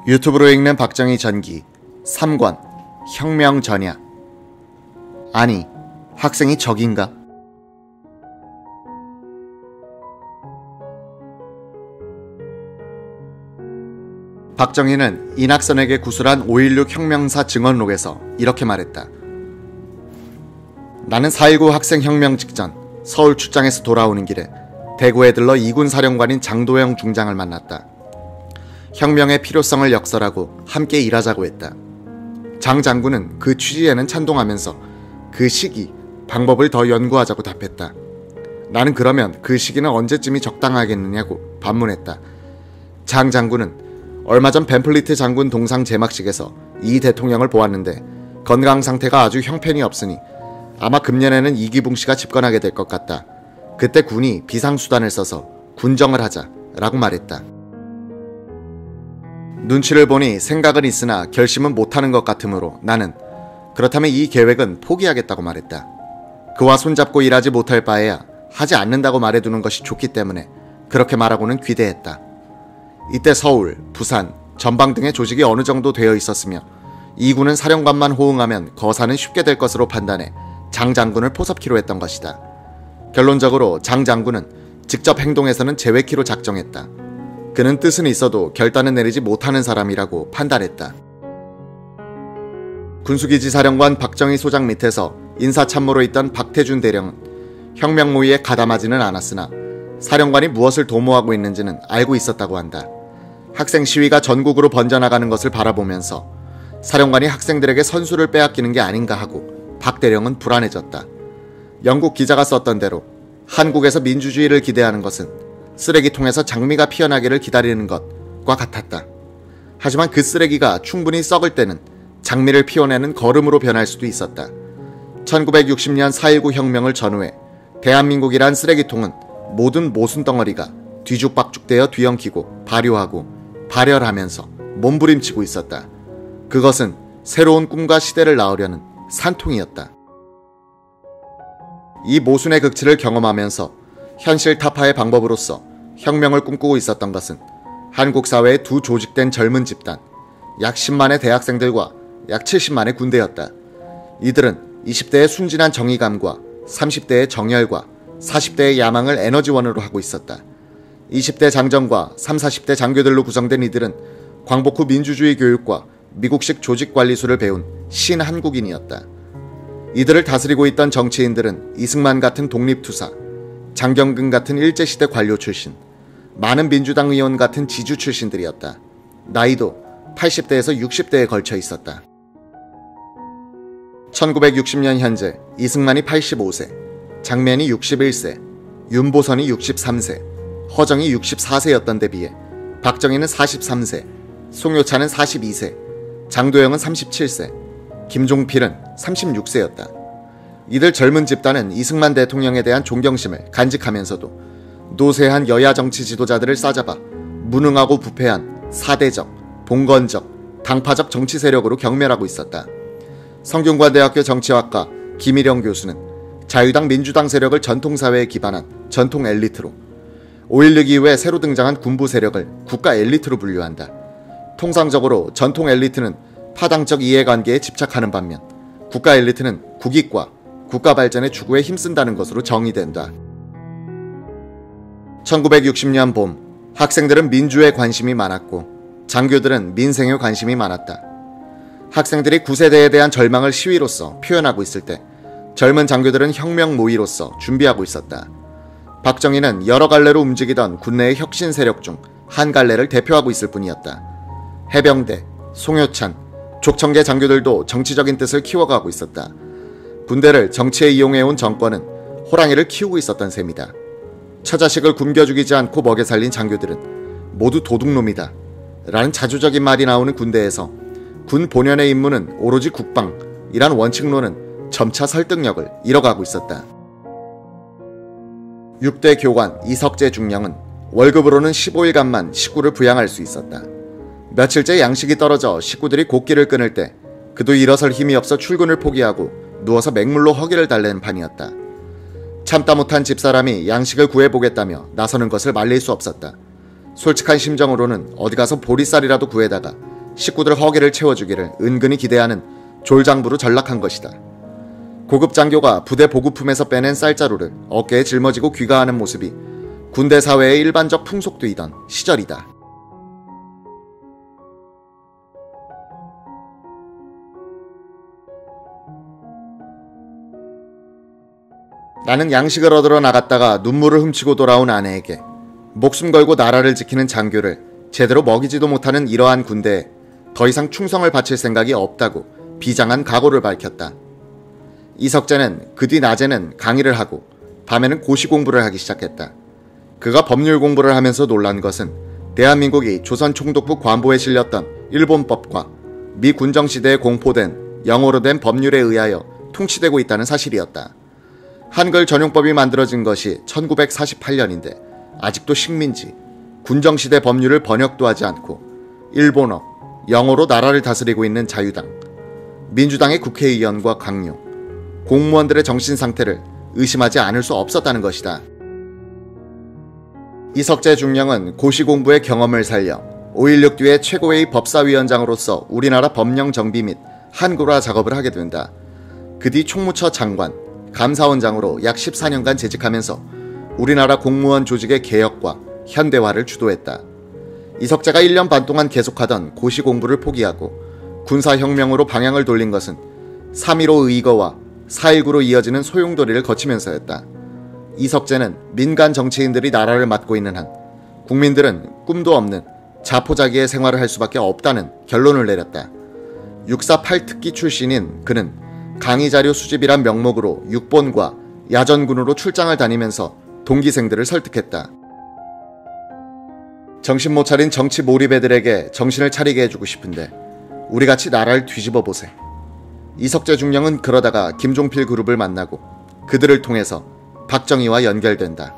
유튜브로 읽는 박정희 전기 3권 혁명 전야. 아니, 학생이 적인가? 박정희는 이낙선에게 구술한 5.16 혁명사 증언록에서 이렇게 말했다. 나는 4.19 학생혁명 직전 서울 출장에서 돌아오는 길에 대구에 들러 이군 사령관인 장도영 중장을 만났다. 혁명의 필요성을 역설하고 함께 일하자고 했다. 장 장군은 그 취지에는 찬동하면서 그 시기, 방법을 더 연구하자고 답했다. 나는 그러면 그 시기는 언제쯤이 적당하겠느냐고 반문했다. 장 장군은 얼마 전 벤플리트 장군 동상 제막식에서 이 대통령을 보았는데 건강 상태가 아주 형편이 없으니 아마 금년에는 이기붕 씨가 집권하게 될 것 같다. 그때 군이 비상수단을 써서 군정을 하자라고 말했다. 눈치를 보니 생각은 있으나 결심은 못하는 것 같으므로 나는 그렇다면 이 계획은 포기하겠다고 말했다. 그와 손잡고 일하지 못할 바에야 하지 않는다고 말해두는 것이 좋기 때문에 그렇게 말하고는 귀대했다. 이때 서울, 부산, 전방 등의 조직이 어느 정도 되어 있었으며 이군은 사령관만 호응하면 거사는 쉽게 될 것으로 판단해 장 장군을 포섭키로 했던 것이다. 결론적으로 장 장군은 직접 행동에서는 제외키로 작정했다. 그는 뜻은 있어도 결단은 내리지 못하는 사람이라고 판단했다. 군수기지 사령관 박정희 소장 밑에서 인사참모로 있던 박태준 대령은 혁명 모의에 가담하지는 않았으나 사령관이 무엇을 도모하고 있는지는 알고 있었다고 한다. 학생 시위가 전국으로 번져나가는 것을 바라보면서 사령관이 학생들에게 선수를 빼앗기는 게 아닌가 하고 박 대령은 불안해졌다. 영국 기자가 썼던 대로 한국에서 민주주의를 기대하는 것은 쓰레기통에서 장미가 피어나기를 기다리는 것과 같았다. 하지만 그 쓰레기가 충분히 썩을 때는 장미를 피워내는 거름으로 변할 수도 있었다. 1960년 4.19 혁명을 전후해 대한민국이란 쓰레기통은 모든 모순덩어리가 뒤죽박죽되어 뒤엉키고 발효하고 발열하면서 몸부림치고 있었다. 그것은 새로운 꿈과 시대를 낳으려는 산통이었다. 이 모순의 극치를 경험하면서 현실 타파의 방법으로서 혁명을 꿈꾸고 있었던 것은 한국 사회의 두 조직된 젊은 집단, 약 10만의 대학생들과 약 70만의 군대였다. 이들은 20대의 순진한 정의감과 30대의 정열과 40대의 야망을 에너지원으로 하고 있었다. 20대 장정과 30, 40대 장교들로 구성된 이들은 광복 후 민주주의 교육과 미국식 조직관리술을 배운 신한국인이었다. 이들을 다스리고 있던 정치인들은 이승만 같은 독립투사, 장경근 같은 일제시대 관료 출신, 많은 민주당 의원 같은 지주 출신들이었다. 나이도 80대에서 60대에 걸쳐 있었다. 1960년 현재 이승만이 85세, 장면이 61세, 윤보선이 63세, 허정이 64세였던 데 비해 박정희는 43세, 송효찬은 42세, 장도영은 37세, 김종필은 36세였다. 이들 젊은 집단은 이승만 대통령에 대한 존경심을 간직하면서도 노쇠한 여야 정치 지도자들을 싸잡아 무능하고 부패한 사대적, 봉건적, 당파적 정치 세력으로 경멸하고 있었다. 성균관대학교 정치학과 김일영 교수는 자유당 민주당 세력을 전통사회에 기반한 전통 엘리트로, 5.16 이후에 새로 등장한 군부 세력을 국가 엘리트로 분류한다. 통상적으로 전통 엘리트는 파당적 이해관계에 집착하는 반면 국가 엘리트는 국익과 국가 발전의 추구에 힘쓴다는 것으로 정의된다. 1960년 봄, 학생들은 민주에 관심이 많았고 장교들은 민생에 관심이 많았다. 학생들이 구세대에 대한 절망을 시위로서 표현하고 있을 때 젊은 장교들은 혁명 모의로서 준비하고 있었다. 박정희는 여러 갈래로 움직이던 군내의 혁신 세력 중 한 갈래를 대표하고 있을 뿐이었다. 해병대, 송효찬, 족청계 장교들도 정치적인 뜻을 키워가고 있었다. 군대를 정치에 이용해온 정권은 호랑이를 키우고 있었던 셈이다. 처자식을 굶겨 죽이지 않고 먹여 살린 장교들은 모두 도둑놈이다 라는 자주적인 말이 나오는 군대에서 군 본연의 임무는 오로지 국방이란 원칙론은 점차 설득력을 잃어가고 있었다. 6대 교관 이석재 중령은 월급으로는 15일간만 식구를 부양할 수 있었다. 며칠째 양식이 떨어져 식구들이 곡기를 끊을 때 그도 일어설 힘이 없어 출근을 포기하고 누워서 맹물로 허기를 달래는 판이었다. 참다 못한 집사람이 양식을 구해보겠다며 나서는 것을 말릴 수 없었다. 솔직한 심정으로는 어디 가서 보리쌀이라도 구해다가 식구들 허기를 채워주기를 은근히 기대하는 졸장부로 전락한 것이다. 고급 장교가 부대 보급품에서 빼낸 쌀자루를 어깨에 짊어지고 귀가하는 모습이 군대 사회의 일반적 풍속되이던 시절이다. 나는 양식을 얻으러 나갔다가 눈물을 훔치고 돌아온 아내에게 목숨 걸고 나라를 지키는 장교를 제대로 먹이지도 못하는 이러한 군대에 더 이상 충성을 바칠 생각이 없다고 비장한 각오를 밝혔다. 이석재는 그 뒤 낮에는 강의를 하고 밤에는 고시 공부를 하기 시작했다. 그가 법률 공부를 하면서 놀란 것은 대한민국이 조선 총독부 관보에 실렸던 일본법과 미 군정시대에 공포된 영어로 된 법률에 의하여 통치되고 있다는 사실이었다. 한글 전용법이 만들어진 것이 1948년인데 아직도 식민지, 군정시대 법률을 번역도 하지 않고 일본어, 영어로 나라를 다스리고 있는 자유당, 민주당의 국회의원과 강요, 공무원들의 정신 상태를 의심하지 않을 수 없었다는 것이다. 이석재 중령은 고시 공부의 경험을 살려 5.16 뒤에 최고의 법사위원장으로서 우리나라 법령 정비 및 한글화 작업을 하게 된다. 그 뒤 총무처 장관, 감사원장으로 약 14년간 재직하면서 우리나라 공무원 조직의 개혁과 현대화를 주도했다. 이석재가 1년 반 동안 계속하던 고시 공부를 포기하고 군사혁명으로 방향을 돌린 것은 3.15 의거와 4.19로 이어지는 소용돌이를 거치면서였다. 이석재는 민간 정치인들이 나라를 맡고 있는 한 국민들은 꿈도 없는 자포자기의 생활을 할 수밖에 없다는 결론을 내렸다. 648 특기 출신인 그는 강의자료 수집이란 명목으로 육본과 야전군으로 출장을 다니면서 동기생들을 설득했다. 정신 못 차린 정치 몰입애들에게 정신을 차리게 해주고 싶은데 우리같이 나라를 뒤집어 보세. 이석재 중령은 그러다가 김종필 그룹을 만나고 그들을 통해서 박정희와 연결된다.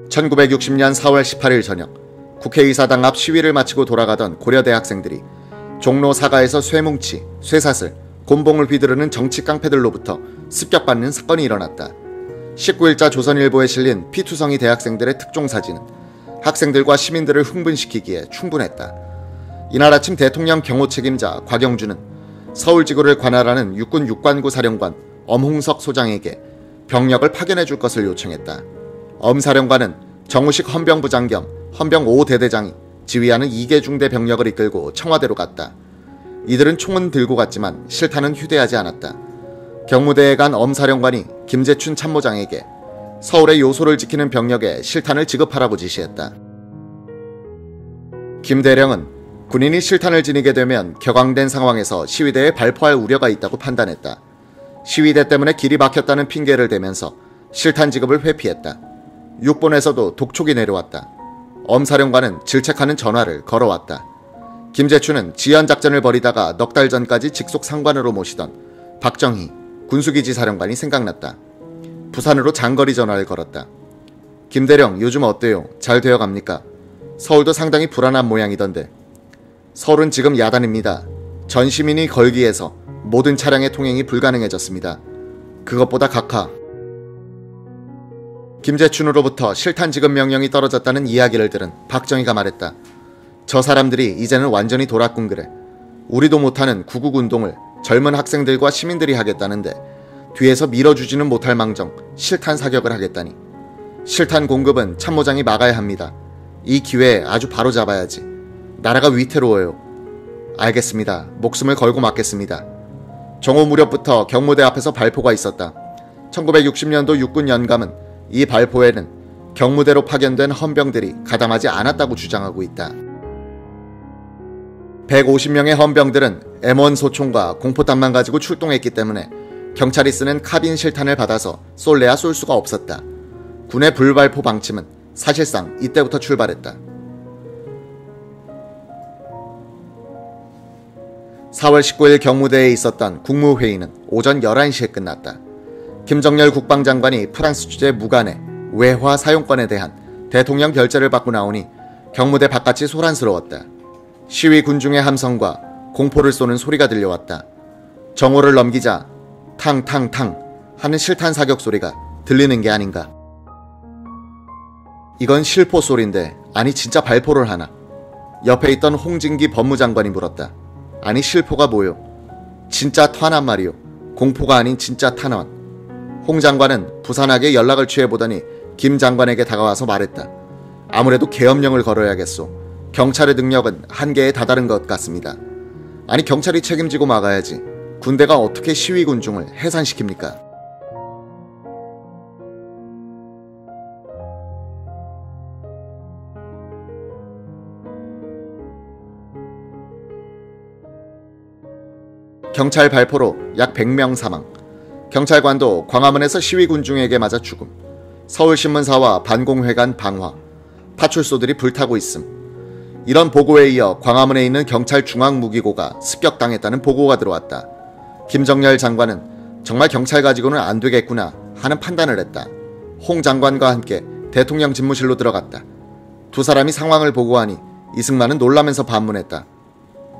(1960년 4월 18일) 저녁 국회의사당 앞 시위를 마치고 돌아가던 고려대 학생들이 종로 사가에서 쇠뭉치, 쇠사슬, 곤봉을 휘두르는 정치 깡패들로부터 습격받는 사건이 일어났다. 19일자 조선일보에 실린 피투성이 대학생들의 특종사진은 학생들과 시민들을 흥분시키기에 충분했다. 이날 아침 대통령 경호 책임자 곽영주는 서울지구를 관할하는 육군 육관구 사령관 엄홍석 소장에게 병력을 파견해 줄 것을 요청했다. 엄 사령관은 정우식 헌병부장 겸 헌병 5대대장이 지휘하는 2개 중대 병력을 이끌고 청와대로 갔다. 이들은 총은 들고 갔지만 실탄은 휴대하지 않았다. 경무대에 간 엄 사령관이 김재춘 참모장에게 서울의 요소를 지키는 병력에 실탄을 지급하라고 지시했다. 김 대령은 군인이 실탄을 지니게 되면 격앙된 상황에서 시위대에 발포할 우려가 있다고 판단했다. 시위대 때문에 길이 막혔다는 핑계를 대면서 실탄 지급을 회피했다. 육본에서도 독촉이 내려왔다. 엄 사령관은 질책하는 전화를 걸어왔다. 김재춘은 지연작전을 벌이다가 넉 달 전까지 직속 상관으로 모시던 박정희 군수기지 사령관이 생각났다. 부산으로 장거리 전화를 걸었다. 김대령 요즘 어때요? 잘 되어갑니까? 서울도 상당히 불안한 모양이던데. 서울은 지금 야단입니다. 전 시민이 걸기에서 모든 차량의 통행이 불가능해졌습니다. 그것보다 각하. 김재춘으로부터 실탄 지급 명령이 떨어졌다는 이야기를 들은 박정희가 말했다. 저 사람들이 이제는 완전히 돌았군 그래. 우리도 못하는 구국운동을 젊은 학생들과 시민들이 하겠다는데 뒤에서 밀어주지는 못할 망정 실탄 사격을 하겠다니. 실탄 공급은 참모장이 막아야 합니다. 이 기회에 아주 바로 잡아야지. 나라가 위태로워요. 알겠습니다. 목숨을 걸고 막겠습니다. 정오 무렵부터 경무대 앞에서 발포가 있었다. 1960년도 육군 연감은 이 발포에는 경무대로 파견된 헌병들이 가담하지 않았다고 주장하고 있다. 150명의 헌병들은 M1 소총과 공포탄만 가지고 출동했기 때문에 경찰이 쓰는 카빈 실탄을 받아서 쏠래야 쏠 수가 없었다. 군의 불발포 방침은 사실상 이때부터 출발했다. 4월 19일 경무대에 있었던 국무회의는 오전 11시에 끝났다. 김정열 국방장관이 프랑스 주재 무관의 외화 사용권에 대한 대통령 결재를 받고 나오니 경무대 바깥이 소란스러웠다. 시위 군중의 함성과 공포를 쏘는 소리가 들려왔다. 정오를 넘기자 탕탕탕 하는 실탄 사격 소리가 들리는 게 아닌가. 이건 실포 소린데 아니 진짜 발포를 하나? 옆에 있던 홍진기 법무장관이 물었다. 아니 실포가 뭐요? 진짜 탄환 말이요. 공포가 아닌 진짜 탄환. 홍 장관은 부산하게 연락을 취해보더니 김 장관에게 다가와서 말했다. 아무래도 계엄령을 걸어야겠소. 경찰의 능력은 한계에 다다른 것 같습니다. 아니 경찰이 책임지고 막아야지. 군대가 어떻게 시위군중을 해산시킵니까? 경찰 발포로 약 100명 사망. 경찰관도 광화문에서 시위군중에게 맞아 죽음. 서울신문사와 반공회관 방화. 파출소들이 불타고 있음. 이런 보고에 이어 광화문에 있는 경찰 중앙무기고가 습격당했다는 보고가 들어왔다. 김정열 장관은 정말 경찰 가지고는 안 되겠구나 하는 판단을 했다. 홍 장관과 함께 대통령 집무실로 들어갔다. 두 사람이 상황을 보고하니 이승만은 놀라면서 반문했다.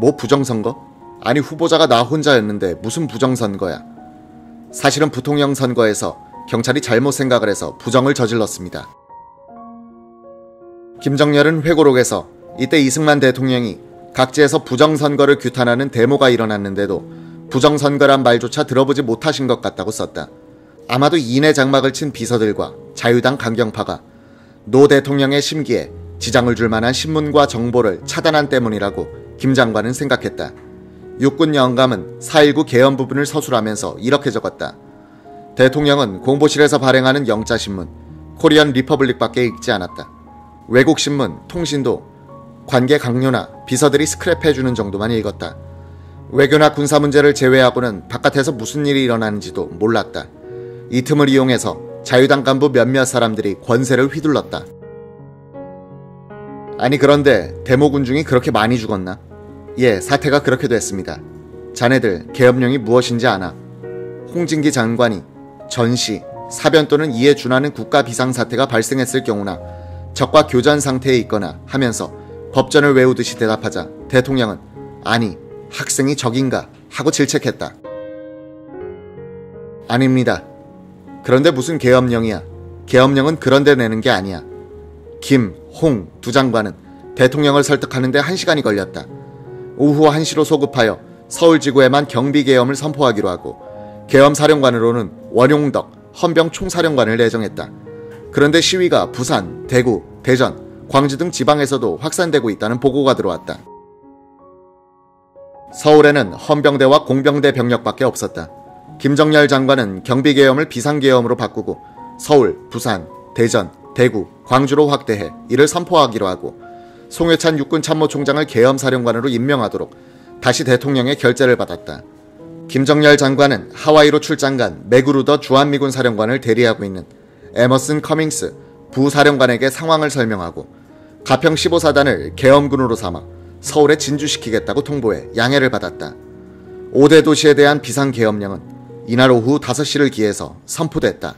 뭐 부정선거? 아니 후보자가 나 혼자였는데 무슨 부정선거야. 사실은 부통령 선거에서 경찰이 잘못 생각을 해서 부정을 저질렀습니다. 김정열은 회고록에서 이때 이승만 대통령이 각지에서 부정선거를 규탄하는 데모가 일어났는데도 부정선거란 말조차 들어보지 못하신 것 같다고 썼다. 아마도 인해 장막을 친 비서들과 자유당 강경파가 노 대통령의 심기에 지장을 줄 만한 신문과 정보를 차단한 때문이라고 김 장관은 생각했다. 육군 영감은 4.19 개헌 부분을 서술하면서 이렇게 적었다. 대통령은 공보실에서 발행하는 영자신문 코리안 리퍼블릭밖에 읽지 않았다. 외국 신문, 통신도 관계 강요나 비서들이 스크랩해주는 정도만 읽었다. 외교나 군사 문제를 제외하고는 바깥에서 무슨 일이 일어나는지도 몰랐다. 이 틈을 이용해서 자유당 간부 몇몇 사람들이 권세를 휘둘렀다. 아니 그런데 데모군중이 그렇게 많이 죽었나? 예, 사태가 그렇게 됐습니다. 자네들 계엄령이 무엇인지 아나? 홍진기 장관이 전시, 사변 또는 이에 준하는 국가 비상사태가 발생했을 경우나 적과 교전 상태에 있거나 하면서 법전을 외우듯이 대답하자 대통령은 아니, 학생이 적인가? 하고 질책했다. 아닙니다. 그런데 무슨 계엄령이야. 계엄령은 그런데 내는 게 아니야. 김, 홍 두 장관은 대통령을 설득하는데 1시간이 걸렸다. 오후 1시로 소급하여 서울지구에만 경비계엄을 선포하기로 하고 계엄사령관으로는 원용덕 헌병총사령관을 내정했다. 그런데 시위가 부산, 대구, 대전, 광주 등 지방에서도 확산되고 있다는 보고가 들어왔다. 서울에는 헌병대와 공병대 병력밖에 없었다. 김정열 장관은 경비계엄을 비상계엄으로 바꾸고 서울, 부산, 대전, 대구, 광주로 확대해 이를 선포하기로 하고 송회찬 육군참모총장을 계엄사령관으로 임명하도록 다시 대통령의 결재를 받았다. 김정열 장관은 하와이로 출장간 맥그루더 주한미군 사령관을 대리하고 있는 에머슨 커밍스 부사령관에게 상황을 설명하고 가평 15사단을 계엄군으로 삼아 서울에 진주시키겠다고 통보해 양해를 받았다. 5대 도시에 대한 비상계엄령은 이날 오후 5시를 기해서 선포됐다.